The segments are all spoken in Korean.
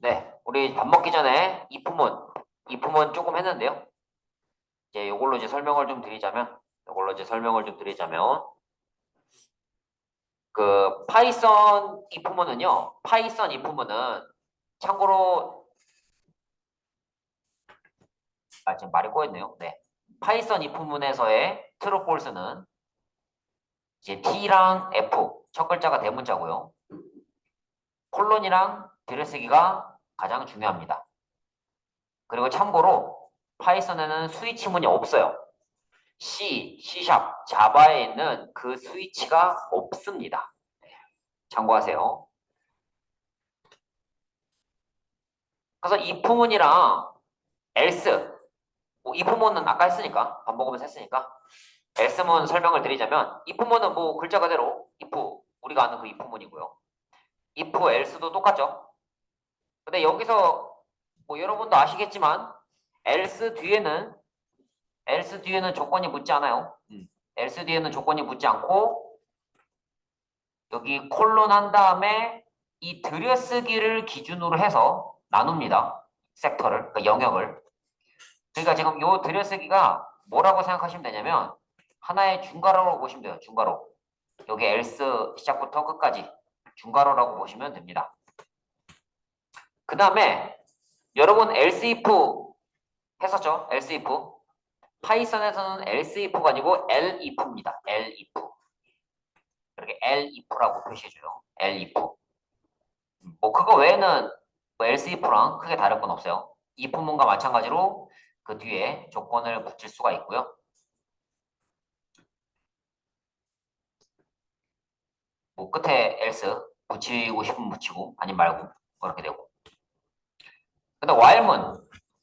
네, 우리 밥 먹기 전에 이품은 조금 했는데요. 이제 요걸로 이제 설명을 좀 드리자면, 그 파이썬 이품은은 참고로, 지금 말이 꼬였네요. 네, 파이썬 이품문에서의 true false는 이제 t랑 f 첫 글자가 대문자고요. 콜론이랑 들여쓰기가 가장 중요합니다. 그리고 참고로 파이썬에는 스위치문이 없어요. C, C샵, 자바에 있는 그 스위치가 없습니다. 네, 참고하세요. 그래서 if문이랑 else, 뭐 if문은 아까 했으니까, 반복하면서 했으니까, else문 설명을 드리자면, if문은 뭐 글자 그대로 if, 우리가 아는 그 if문이고요. if, else도 똑같죠. 근데 여기서 뭐 여러분도 아시겠지만, else 뒤에는 조건이 묻지 않아요. else 뒤에는 조건이 묻지 않고, 여기 콜론 한 다음에 이 들여쓰기를 기준으로 해서 나눕니다. 섹터를, 그러니까 영역을. 그러니까 지금 요 들여쓰기가 뭐라고 생각하시면 되냐면 하나의 중괄호라고 보시면 돼요. 중괄호. 여기 else 시작부터 끝까지 중괄호라고 보시면 됩니다. 그 다음에 여러분 else if 했었죠? else if. 파이썬에서는 else if가 아니고 elif입니다. elif. 이렇게 elif라고 표시해줘요. elif. 뭐 그거 외에는 뭐 else if랑 크게 다를 건 없어요. if문과 마찬가지로 그 뒤에 조건을 붙일 수가 있고요. 뭐 끝에 else 붙이고 싶으면 붙이고 아니면 말고 그렇게 되고. 근데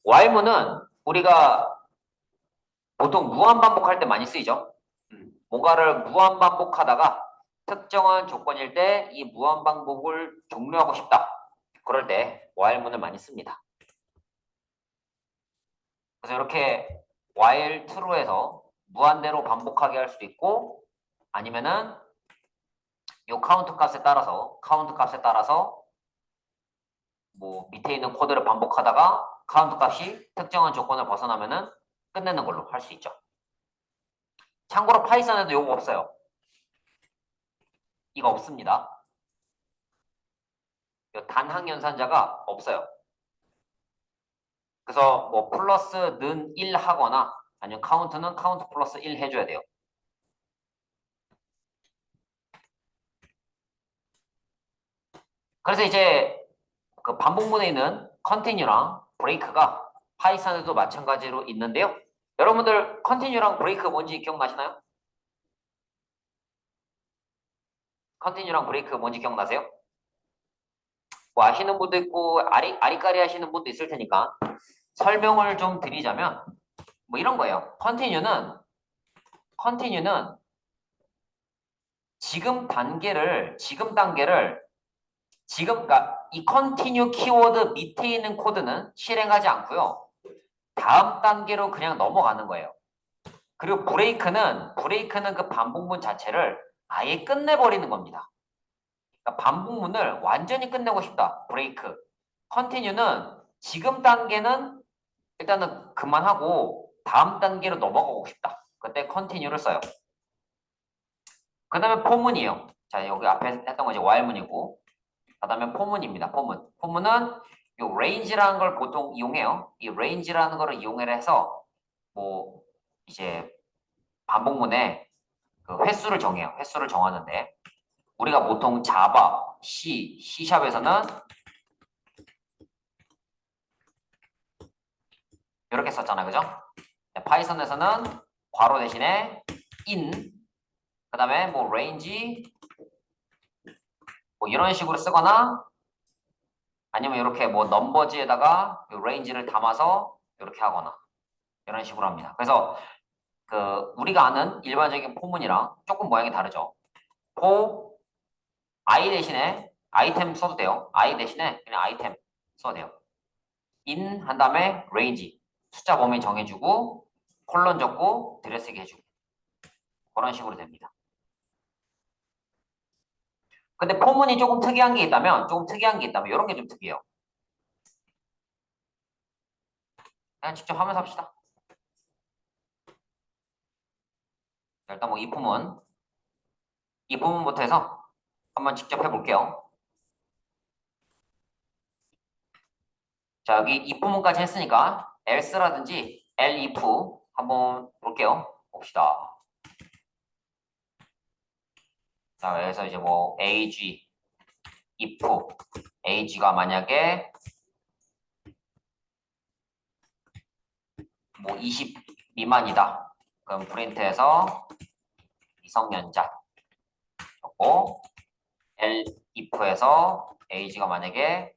while문은 우리가 보통 무한 반복할 때 많이 쓰이죠. 뭔가를 무한 반복하다가 특정한 조건일 때 이 무한 반복을 종료하고 싶다. 그럴 때 while문을 많이 씁니다. 그래서 이렇게 while true에서 무한대로 반복하게 할 수도 있고 아니면은 요 카운트 값에 따라서 뭐 밑에 있는 코드를 반복하다가 카운트 값이 특정한 조건을 벗어나면은 끝내는 걸로 할 수 있죠. 참고로 파이썬에도 요거 없어요. 이거 없습니다. 요 단항 연산자가 없어요. 그래서 뭐 플러스는 1 하거나 아니면 카운트는 카운트 플러스 1 해줘야 돼요. 그래서 이제 그 반복문에 있는 컨티뉴랑 브레이크가 파이썬에도 마찬가지로 있는데요. 여러분들 컨티뉴랑 브레이크 뭔지 기억나시나요? 컨티뉴랑 브레이크 뭔지 기억나세요? 뭐 아시는 분도 있고 아리까리 하시는 분도 있을 테니까 설명을 좀 드리자면 뭐 이런 거예요. 컨티뉴는 그러니까 이 컨티뉴 키워드 밑에 있는 코드는 실행하지 않고요. 다음 단계로 그냥 넘어가는 거예요. 그리고 브레이크는 그 반복문 자체를 아예 끝내버리는 겁니다. 그러니까 반복문을 완전히 끝내고 싶다. 브레이크. 컨티뉴는 지금 단계는 일단은 그만하고 다음 단계로 넘어가고 싶다. 그때 컨티뉴를 써요. 그 다음에 포문이에요. 자, 여기 앞에 했던 거 이제 while문이고 그 다음에 포문입니다. 포문은 요 range라는 걸 보통 이용해요. 이 range라는 거를 이용해서 뭐 이제 반복문에 그 횟수를 정해요. 횟수를 정하는데 우리가 보통 자바, C샵에서는 이렇게 썼잖아요. 그죠? 파이썬에서는 괄호 대신에 in 그 다음에 뭐 range 뭐 이런 식으로 쓰거나 아니면 이렇게 뭐 넘버지에다가 range를 담아서 이렇게 하거나 이런 식으로 합니다. 그래서 그 우리가 아는 일반적인 포문이랑 조금 모양이 다르죠. 포 I 대신에 아이템 써도 돼요. I 대신에 그냥 아이템 써도 돼요. in 한 다음에 range 숫자 범위 정해주고 콜론 적고 들여쓰기 해주고 그런 식으로 됩니다. 근데 포문이 조금 특이한 게 있다면 이런 게 좀 특이해요. 그냥 직접 하면서 합시다. 일단 뭐 이 부분부터 해서 한번 직접 해볼게요. 자, 여기 이 부분까지 했으니까 else라든지 elif 한번 볼게요. 봅시다. 자, 여기서 이제 뭐 ag, if, ag가 만약에 뭐 20 미만이다. 그럼 프린트해서 미성년자 적고 elif에서 age가 만약에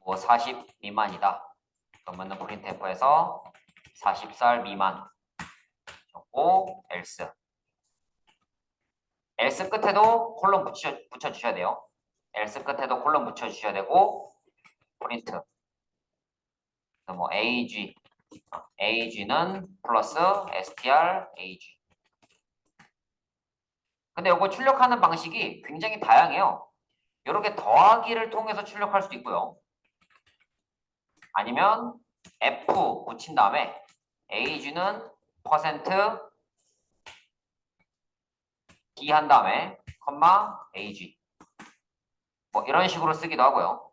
뭐 40 미만이다. 그러면은 printf에서 40살 미만 적고 else. else 끝에도 콜론 붙여주셔야 돼요. else 끝에도 콜론 붙여주셔야 되고 print. 뭐 age는 플러스 str age. 근데 이거 출력하는 방식이 굉장히 다양해요. 이렇게 더하기를 통해서 출력할 수도 있고요. 아니면 F 붙인 다음에 age는 퍼센트 D 한 다음에 컴마 ag 뭐 이런 식으로 쓰기도 하고요.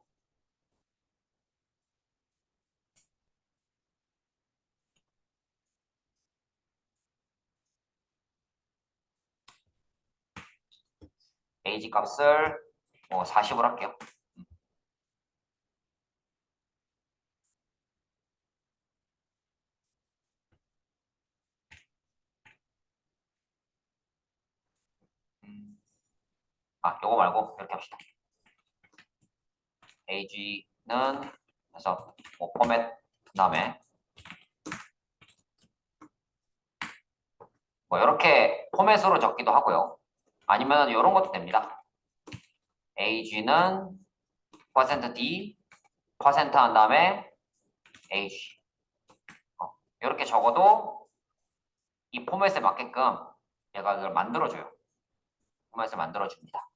age 값을 뭐 40으로 할게요. 요거 말고 이렇게 합시다. age는 그래서 뭐 포맷 그다음에 뭐 이렇게 포맷으로 적기도 하고요. 아니면 이런 것도 됩니다. age는 %d %한 다음에 age 이렇게 적어도 이 포맷에 맞게끔 얘가 이걸 만들어줘요. 포맷을 만들어줍니다.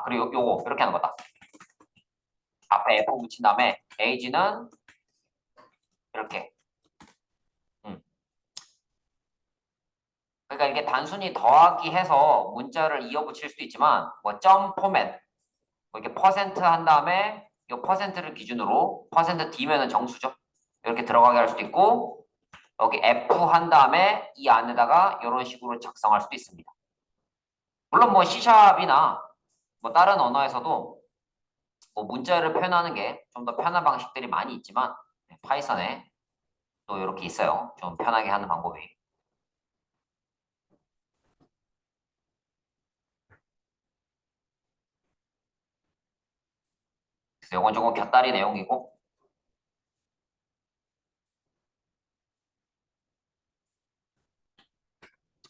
그리고 요거 이렇게 하는 거다. 앞에 F 붙인 다음에 age는 이렇게. 그러니까 이게 단순히 더하기 해서 문자를 이어붙일 수도 있지만 뭐 점 포맷 뭐 이렇게 퍼센트 한 다음에 이 퍼센트를 기준으로 퍼센트 D면은 정수죠. 이렇게 들어가게 할 수도 있고 여기 F 한 다음에 이 안에다가 이런 식으로 작성할 수도 있습니다. 물론 뭐 C샵이나 뭐 다른 언어에서도 뭐 문자를 표현하는 게 좀 더 편한 방식들이 많이 있지만 파이썬에 또 이렇게 있어요. 좀 편하게 하는 방법이. 그래서 이건 조금 곁다리 내용이고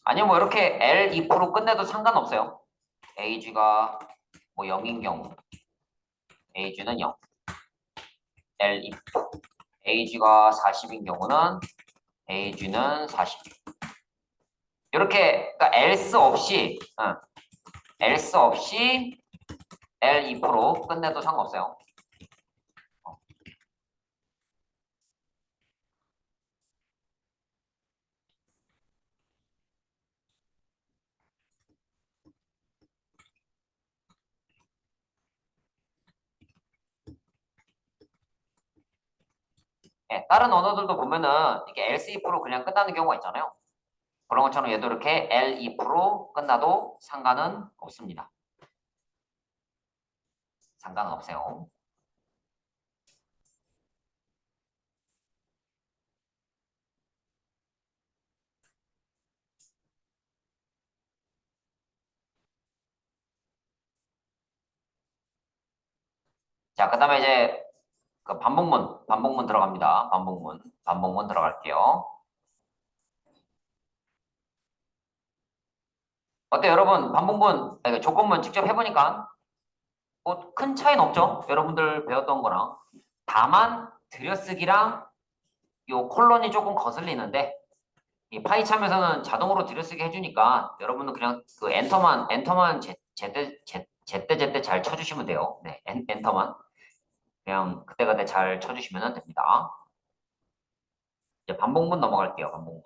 아니면 뭐 이렇게 L 2% 끝내도 상관없어요. age가 뭐 0인 경우 age는 0 L 2 age가 40인 경우는 age는 40 이렇게 그러니까 else 없이 L 2% 끝내도 상관없어요. 네, 다른 언어들도 보면은 이게 else 2% 그냥 끝나는 경우가 있잖아요. 그런 것처럼 얘도 이렇게 L 2% 끝나도 상관은 없습니다. 상관은 없어요. 자, 그 다음에 이제 그 반복문 들어갑니다. 반복문 들어갈게요. 어때요, 여러분? 조건문 직접 해보니까 뭐 큰 차이는 없죠? 여러분들 배웠던 거랑. 다만 들여쓰기랑 요 콜론이 조금 거슬리는데 이 파이참에서는 자동으로 들여쓰기 해주니까 여러분은 그냥 그 엔터만 제때 잘 쳐주시면 돼요. 네, 엔터만 그냥 그때그때 잘 쳐주시면 됩니다. 이제 반복문 넘어갈게요. 반복문.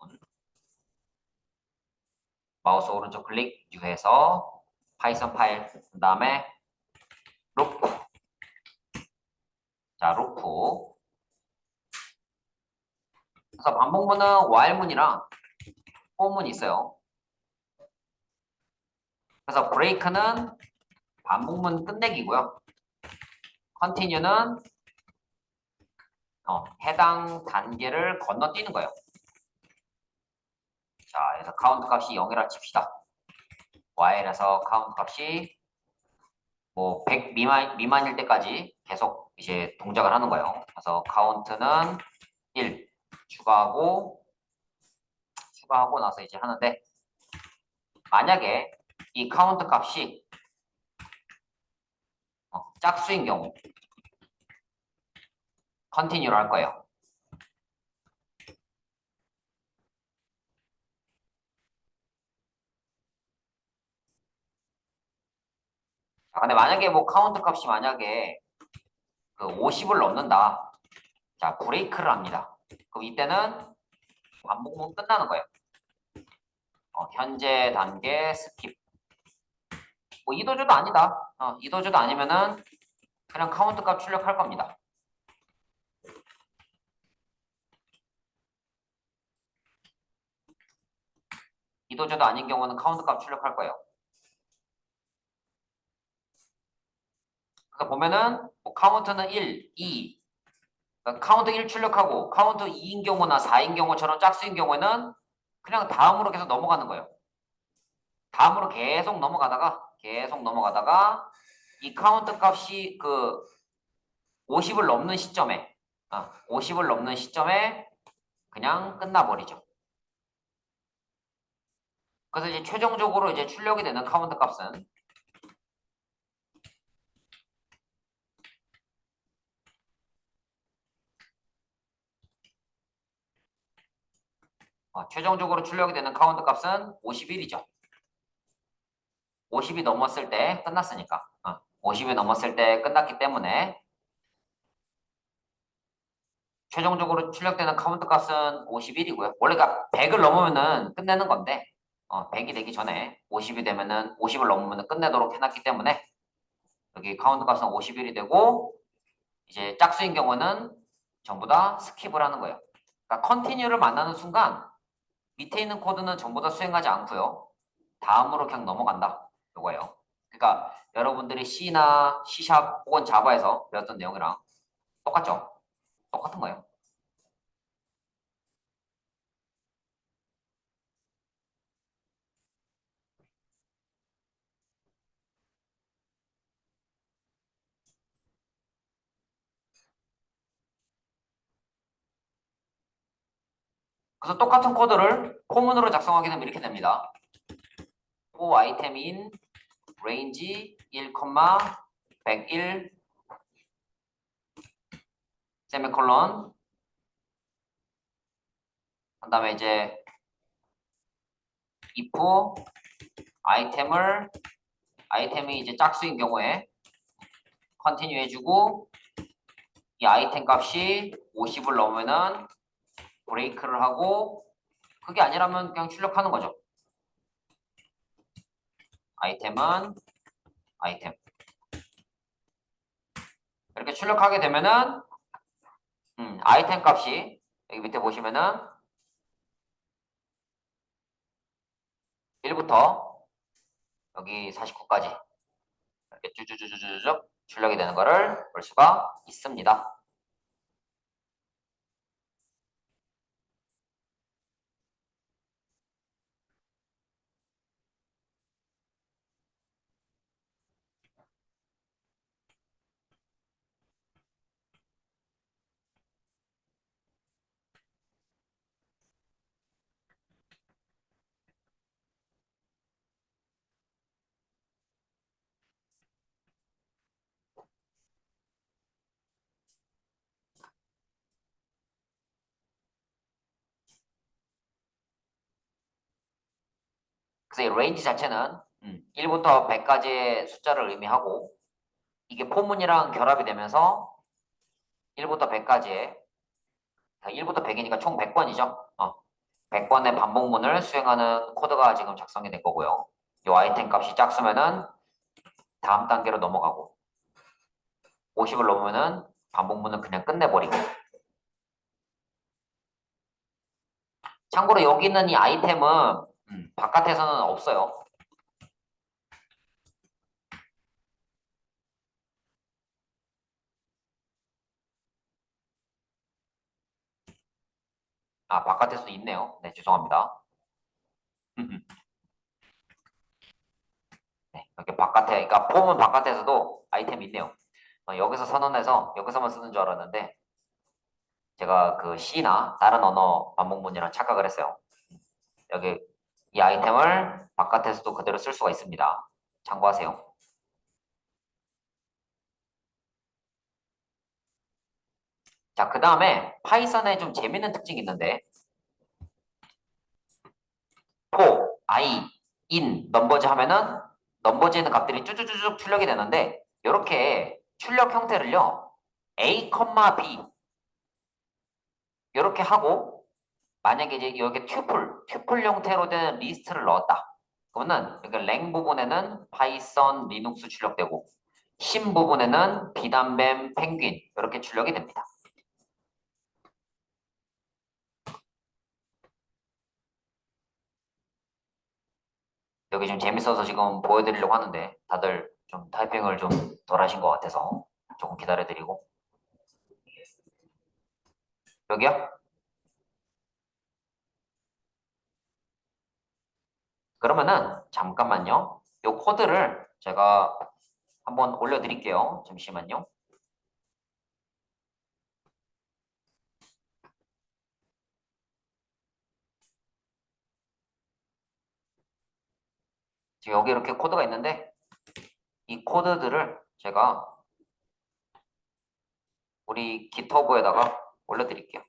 마우스 오른쪽 클릭 유해서 파이썬 파일 그다음에 루프. 자, 루프. 그래서 반복문은 while문이랑 for문이 있어요. 그래서 브레이크는 반복문 끝내기고요. 컨티뉴는 해당 단계를 건너뛰는 거예요. 자, 그래서 카운트 값이 0이라 칩시다. while에서 카운트 값이 뭐 100 미만일 때까지 계속 이제 동작을 하는 거예요. 그래서 카운트는 1 추가하고 나서 이제 하는데 만약에 이 카운트 값이 짝수인 경우 컨티뉴를 할 거예요. 자, 근데 만약에 뭐 카운트 값이 만약에 그 50을 넘는다. 자, 브레이크를 합니다. 그럼 이때는 반복문 끝나는 거예요. 현재 단계 스킵. 뭐 이도저도 아니다. 이도저도 아니면은 그냥 카운트 값 출력할 겁니다. 이도저도 아닌 경우는 카운트 값 출력할 거예요. 그러니까 보면은 뭐 카운트는 1, 2, 그러니까 카운트 1 출력하고 카운트 2인 경우나 4인 경우처럼 짝수인 경우에는 그냥 다음으로 계속 넘어가는 거예요. 다음으로 계속 넘어가다가 이 카운트 값이 그 50을 넘는 시점에 50을 넘는 시점에 그냥 끝나버리죠. 그래서 이제 최종적으로 이제 출력이 되는 카운트 값은 최종적으로 출력이 되는 카운트 값은 51이죠. 50이 넘었을 때 끝났으니까. 50이 넘었을 때 끝났기 때문에 최종적으로 출력되는 카운트 값은 51이고요. 원래가 100을 넘으면은 끝내는 건데 100이 되기 전에 50이 되면은 50을 넘으면 끝내도록 해놨기 때문에 여기 카운트 값은 51이 되고 이제 짝수인 경우는 전부 다 스킵을 하는 거예요. 그러니까 컨티뉴를 만나는 순간 밑에 있는 코드는 전부 다 수행하지 않고요. 다음으로 그냥 넘어간다. 이거예요. 그러니까 여러분들이 C나 C# 혹은 자바에서 배웠던 내용이랑 똑같죠? 똑같은 거예요. 그래서 똑같은 코드를 포문으로 작성하게 되면 이렇게 됩니다. for 아이템 in range 1, 101 세미콜론 그 다음에 이제 if 아이템이 이제 짝수인 경우에 컨티뉴 해주고 이 아이템 값이 50을 넘으면은 브레이크를 하고 그게 아니라면 그냥 출력하는 거죠. 아이템은 아이템 이렇게 출력하게 되면은 아이템 값이 여기 밑에 보시면은 1부터 여기 49까지 이렇게 쭉쭉쭉쭉쭉 출력이 되는 거를 볼 수가 있습니다. 그래서 이 레인지 자체는 1부터 100까지의 숫자를 의미하고 이게 포문이랑 결합이 되면서 1부터 100까지의 1부터 100이니까 총 100번이죠. 100번의 반복문을 수행하는 코드가 지금 작성이 된 거고요. 이 아이템 값이 짝수면은 다음 단계로 넘어가고 50을 넘으면은 반복문은 그냥 끝내버리고 참고로 여기 있는 이 아이템은 바깥에서는 없어요. 아, 바깥에서도 있네요. 네, 죄송합니다. 네, 이렇게 바깥에, 그러니까 폼은 바깥에서도 아이템이 있네요. 여기서 선언해서 여기서만 쓰는 줄 알았는데 제가 그 C나 다른 언어 반복문이랑 착각을 했어요. 여기 이 아이템을 바깥에서도 그대로 쓸 수가 있습니다. 참고하세요. 자, 그 다음에 파이썬에 좀 재밌는 특징이 있는데 for, i, in, 넘버즈 하면은 넘버즈에 있는 값들이 쭈쭈쭈쭉 출력이 되는데 이렇게 출력 형태를요 a, b 이렇게 하고 만약에 이제 여기 튜플 형태로 된 리스트를 넣었다. 그러면은 여기 랭 부분에는 파이썬, 리눅스 출력되고 심 부분에는 비담뱀, 펭귄 이렇게 출력이 됩니다. 여기 좀 재밌어서 지금 보여드리려고 하는데 다들 좀 타이핑을 좀 덜 하신 것 같아서 조금 기다려드리고 여기요? 그러면은 잠깐만요. 이 코드를 제가 한번 올려드릴게요. 잠시만요. 지금 여기 이렇게 코드가 있는데 이 코드들을 제가 우리 깃허브에다가 올려드릴게요.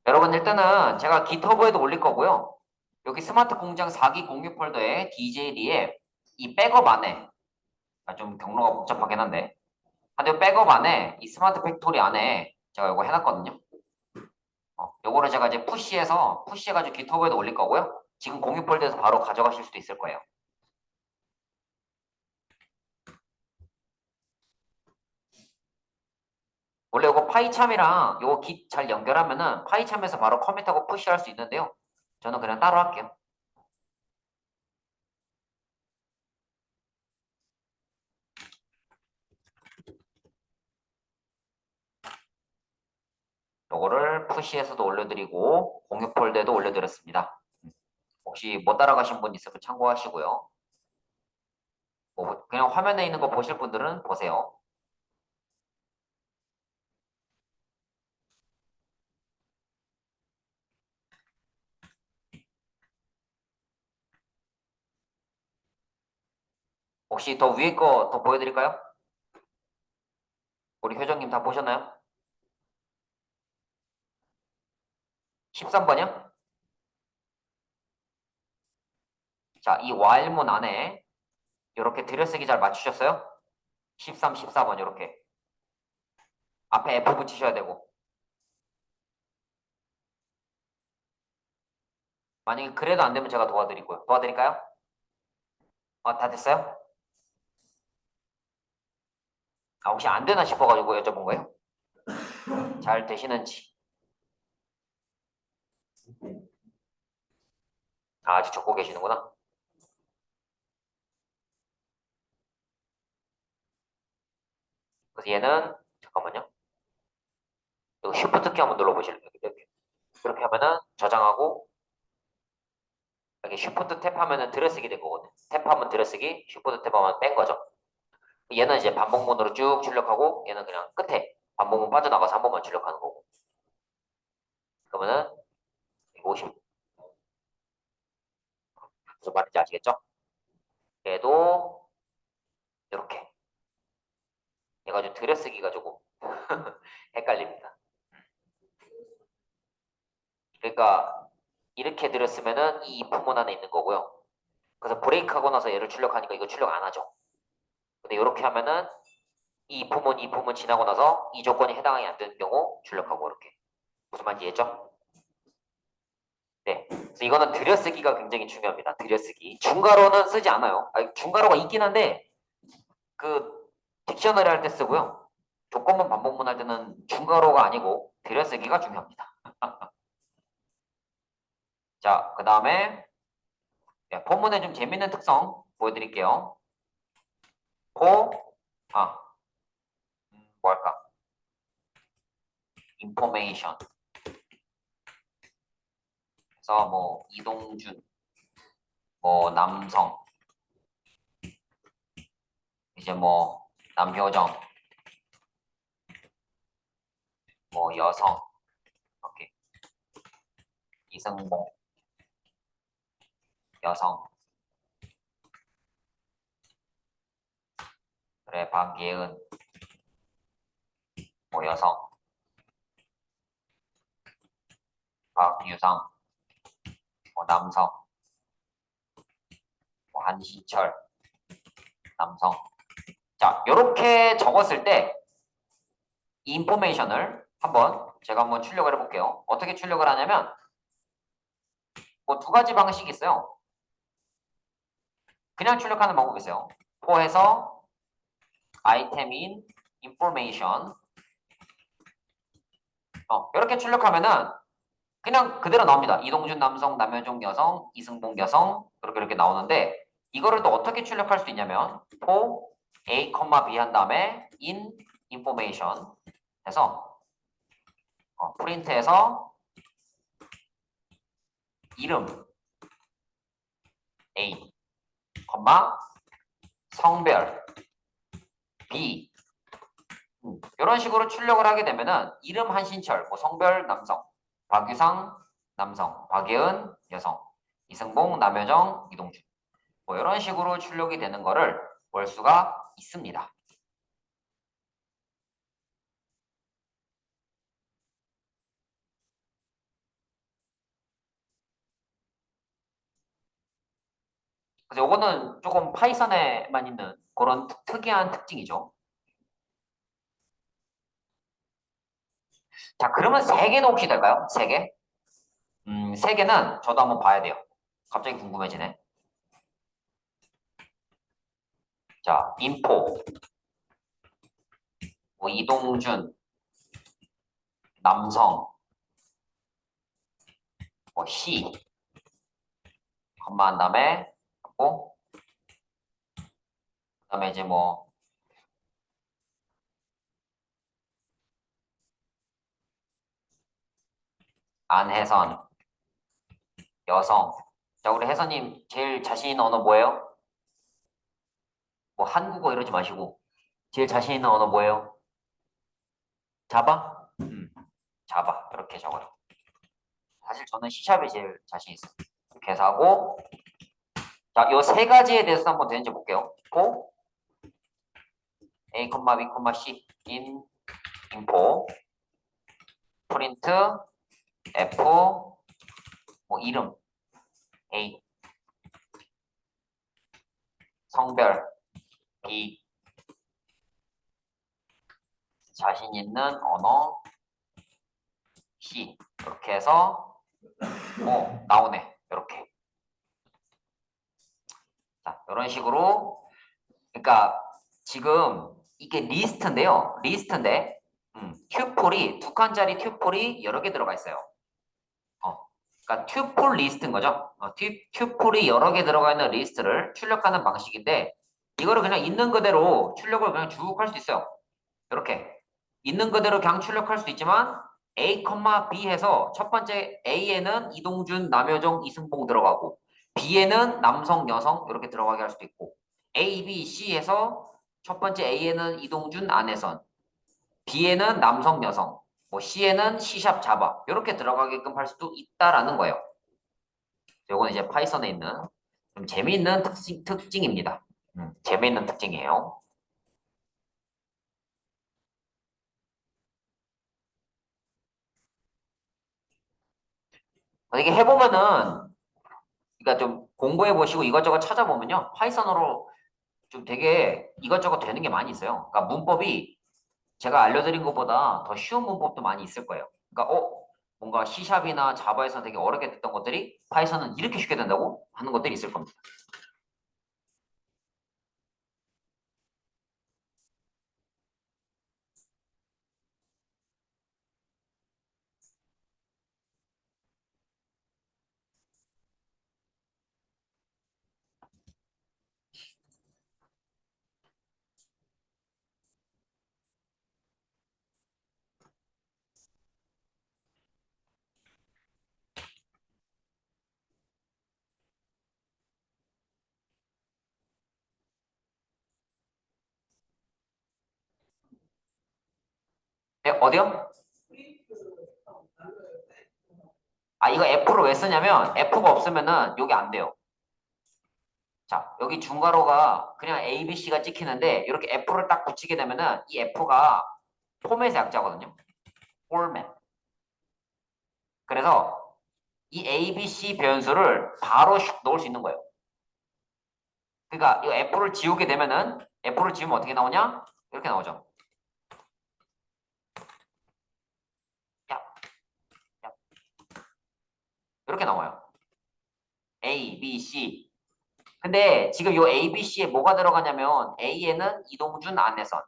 여러분 일단은 제가 깃허브에도 올릴 거고요. 여기 스마트 공장 4기 공유 폴더에 DJD에 이 백업 안에 좀 경로가 복잡하긴 한데 근데 백업 안에 이 스마트 팩토리 안에 제가 이거 해놨거든요. 요거를 제가 이제 푸시해가지고 깃허브에도 올릴 거고요. 지금 공유 폴더에서 바로 가져가실 수도 있을 거예요. 원래 이거 파이참이랑 요거 깃 잘 연결하면은 파이참에서 바로 커밋하고 푸시할 수 있는데요. 저는 그냥 따로 할게요. 요거를 푸시해서도 올려드리고 공유 폴더에도 올려드렸습니다. 혹시 못 따라가신 분 있으면 참고하시고요. 뭐 그냥 화면에 있는 거 보실 분들은 보세요. 혹시 더 위에 거 더 보여드릴까요? 우리 효정님 다 보셨나요? 13번이요? 자, 이 while문 안에 이렇게 들여쓰기 잘 맞추셨어요? 13, 14번 이렇게 앞에 F 붙이셔야 되고 만약에 그래도 안 되면 제가 도와드리고요. 도와드릴까요? 다 됐어요? 혹시 안 되나 싶어가지고 여쭤본 거예요? 잘 되시는지. 아직 적고 계시는구나. 얘는 잠깐만요. 이거 Shift 키 한번 눌러보실래요? 이렇게. 그렇게 하면은 저장하고 여기 Shift 탭하면은 들여쓰기 될 거거든. 탭하면 들여쓰기, Shift 탭하면 뺀 거죠. 얘는 이제 반복문으로 쭉 출력하고 얘는 그냥 끝에 반복문 빠져나가서 한 번만 출력하는 거고. 그러면은 50. 무슨 말인지 아시겠죠? 얘도 이렇게 얘가 좀 들여쓰기가 조금 헷갈립니다. 그러니까 이렇게 들였으면은 이 부문 안에 있는 거고요. 그래서 브레이크하고 나서 얘를 출력하니까 이거 출력 안 하죠. 근데 이렇게 하면은 이 부문 지나고 나서 이 조건이 해당이 안 되는 경우 출력하고 이렇게. 무슨 말인지 이해했죠? 네. 그래서 이거는 들여쓰기가 굉장히 중요합니다. 들여쓰기. 중괄호는 쓰지 않아요. 아니, 중괄호가 있긴 한데 그 딕셔너리 할 때 쓰고요. 조건문 반복문 할 때는 중괄호가 아니고 들여쓰기가 중요합니다. 자, 그 다음에 본문의 좀 재밌는 특성 보여드릴게요. 아, 뭐할까? information. 그래서 뭐 이동준, 뭐 남성, 이제 뭐 남효정, 뭐 여성, 이렇게 이승봉, 여성, 그래 박예은, 뭐 여성, 박유상, 뭐 남성, 뭐 한시철, 남성. 자, 이렇게 적었을 때 이 인포메이션을 제가 한번 출력을 해볼게요. 어떻게 출력을 하냐면 뭐 두 가지 방식이 있어요. 그냥 출력하는 방법이 있어요. 포에서 아이템인 information 이렇게 출력하면은 그냥 그대로 나옵니다. 이동준 남성, 남효종 여성, 이승봉 여성 이렇게 나오는데 이거를 또 어떻게 출력할 수 있냐면 for a, b 한 다음에 in information 해서 프린트해서 이름 a, 성별 b 이런 식으로 출력을 하게 되면은 이름 한신철, 뭐 성별 남성, 박유상 남성, 박예은 여성, 이승봉, 남효정, 이동준 뭐 이런 식으로 출력이 되는 거를 볼 수가 있습니다. 그래서 이거는 조금 파이썬에만 있는 그런 특이한 특징이죠. 자, 그러면 세 개는 혹시 될까요? 세 개? 세 개는 저도 한번 봐야 돼요. 갑자기 궁금해지네. 자, 인포, 뭐 이동준, 남성, 뭐 시, 한 다음에 뭐 그다음에 이제 뭐 안혜선, 여성. 자, 우리 혜선님 제일 자신 있는 언어 뭐예요? 뭐 한국어 이러지 마시고 제일 자신 있는 언어 뭐예요? 자바? 자바 이렇게 적어요. 사실 저는 C샵이 제일 자신 있어요. 이렇게 해서 하고 자, 요 세 가지에 대해서 한번 되는지 볼게요. for a, b, c in info 프린트 f 뭐 이름 a 성별 b 자신 있는 언어 C 이렇게 해서 나오네 이렇게 자 이런 식으로 그러니까 지금 이게 리스트인데 튜플이 두 칸짜리 튜플이 여러 개 들어가 있어요. 그러니까 튜플 리스트인 거죠. 튜플이 여러 개 들어가 있는 리스트를 출력하는 방식인데 이거를 그냥 있는 그대로 출력을 그냥 쭉 할 수 있어요. 이렇게 있는 그대로 그냥 출력할 수도 있지만 A, B 해서 첫 번째 A에는 이동준, 남효정, 이승봉 들어가고 B에는 남성, 여성 이렇게 들어가게 할 수도 있고 A, B, C 해서 첫 번째 A에는 이동준, 안혜선 B에는 남성, 여성 뭐 C에는 C샵, 자바 이렇게 들어가게끔 할 수도 있다라는 거예요. 요건 이제 파이썬에 있는 좀 재미있는 특징입니다. 재미있는 특징이에요. 이게 해보면은 그러니까 좀 공부해 보시고 이것저것 찾아보면요. 파이썬으로 좀 되게 이것저것 되는 게 많이 있어요. 그러니까 문법이 제가 알려드린 것보다 더 쉬운 문법도 많이 있을 거예요. 그러니까 뭔가 C샵이나 자바에서 되게 어렵게 됐던 것들이 파이썬은 이렇게 쉽게 된다고 하는 것들이 있을 겁니다. 네, 어디요? 아, 이거 F로 왜 쓰냐면 F가 없으면은 여기 안 돼요. 자, 여기 중괄호가 그냥 A, B, C가 찍히는데 이렇게 F를 딱 붙이게 되면은 이 F가 포맷의 약자거든요. 포맷. 그래서 이 A, B, C 변수를 바로 슉 넣을 수 있는 거예요. 그러니까 이 F를 지우게 되면은 F를 지우면 어떻게 나오냐? 이렇게 나오죠. 야, 야. 이렇게 나와요. A, B, C. 근데 지금 이 A, B, C에 뭐가 들어가냐면 A에는 이동준, 안혜선,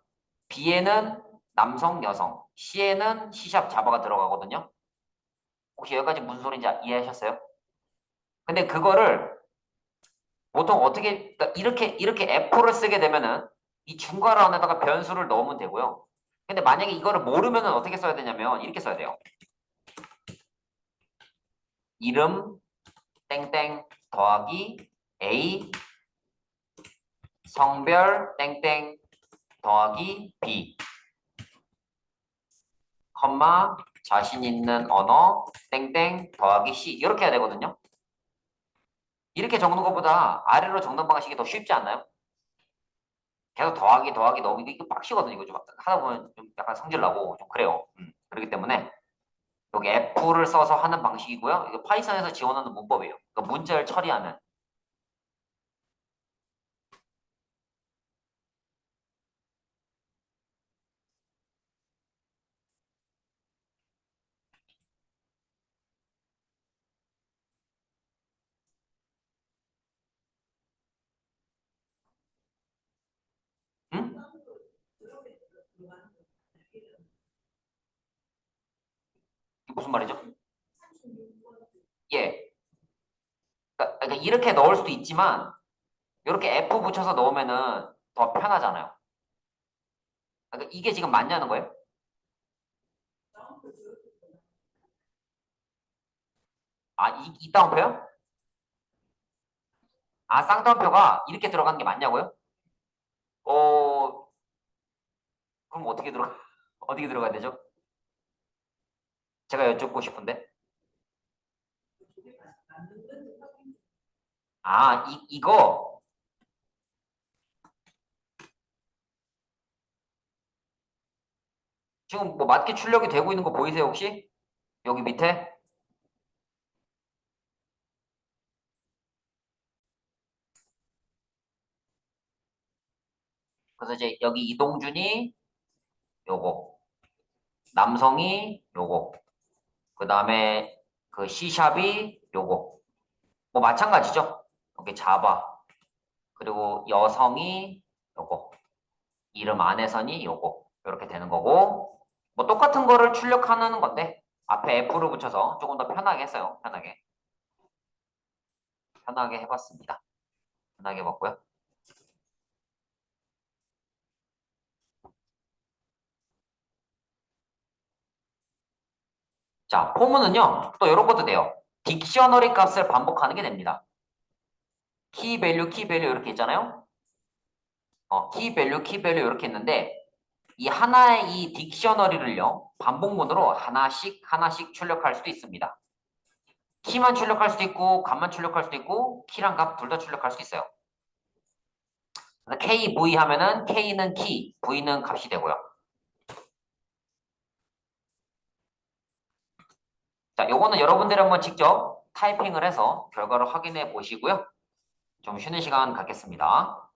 B에는 남성, 여성, C에는 C샵, 자바가 들어가거든요. 혹시 여기까지 무슨 소리인지 이해하셨어요? 근데 그거를 보통 어떻게 그러니까 이렇게 F를 쓰게 되면은 이 중괄호 안에다가 변수를 넣으면 되고요. 근데 만약에 이거를 모르면은 어떻게 써야 되냐면 이렇게 써야 돼요. 이름 땡땡 더하기 A 성별 땡땡 더하기 B 컴마 자신 있는 언어 땡땡 더하기 C 이렇게 해야 되거든요. 이렇게 적는 것보다 아래로 적는 방식이 더 쉽지 않나요? 계속 더하기 너무 이게 빡시거든요. 이거 좀 하다 보면 좀 약간 성질 나고 좀 그래요. 그렇기 때문에 여기 F를 써서 하는 방식이고요. 이거 파이썬에서 지원하는 문법이에요. 그러니까 문자를 처리하는. 응? 이게 무슨 말이죠? 예. 그러니까 이렇게 넣을 수도 있지만 이렇게 F 붙여서 넣으면은 더 편하잖아요. 그러니까 이게 지금 맞냐는 거예요? 아, 이 따옴표요? 아, 쌍따옴표가 이렇게 들어가는 게 맞냐고요? 어, 그럼 어떻게 들어가, 어떻게 들어가야 되죠? 제가 여쭙고 싶은데. 아, 이거 지금 뭐 맞게 출력이 되고 있는 거 보이세요, 혹시? 여기 밑에? 그래서 이제 여기 이동준이 요거, 남성이 요거, 그 다음에 그 C샵이 요거. 뭐 마찬가지죠? 여기 자바, 그리고 여성이 요거, 이름 안에선이 요거. 이렇게 되는 거고, 뭐 똑같은 거를 출력하는 건데, 앞에 F를 붙여서 조금 더 편하게 했어요. 편하게. 편하게 해봤습니다. 편하게 해봤고요. 자, 포문은요, 또 이런 것도 돼요. 딕셔너리 값을 반복하는 게 됩니다. 키 밸류 이렇게 있잖아요. 키 밸류 이렇게 있는데, 이 하나의 이 딕셔너리를요, 반복문으로 하나씩 출력할 수도 있습니다. 키만 출력할 수도 있고, 값만 출력할 수도 있고, 키랑 값 둘 다 출력할 수도 있어요. 그래서 KV 하면은 K는 키, V는 값이 되고요. 자, 요거는 여러분들이 한번 직접 타이핑을 해서 결과를 확인해 보시고요. 좀 쉬는 시간 갖겠습니다.